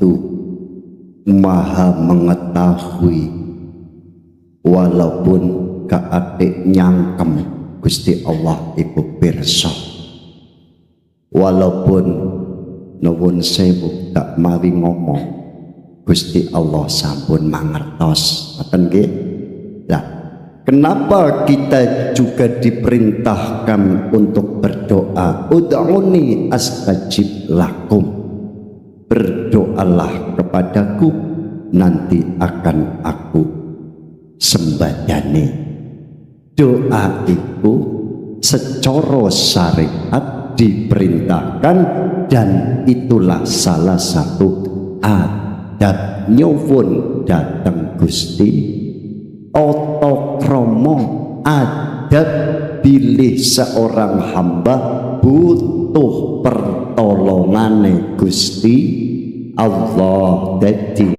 itu maha mengetahui, walaupun keatik nyangkem Gusti Allah iku pirsa, walaupun nuwun sewu gak mawi ngomong Gusti Allah sampun mangertos. Ngoten nggih. Lah, kenapa kita juga diperintahkan untuk berdoa? Ud'uni astajib lakum. Berdoalah kepadaku, nanti akan aku sembahyani. Doa itu secara syariat diperintahkan, dan itulah salah satu adab nyuwun dateng Gusti, tata krama adab bilih seorang hamba butuh pertolongane Gusti Allah. Dadi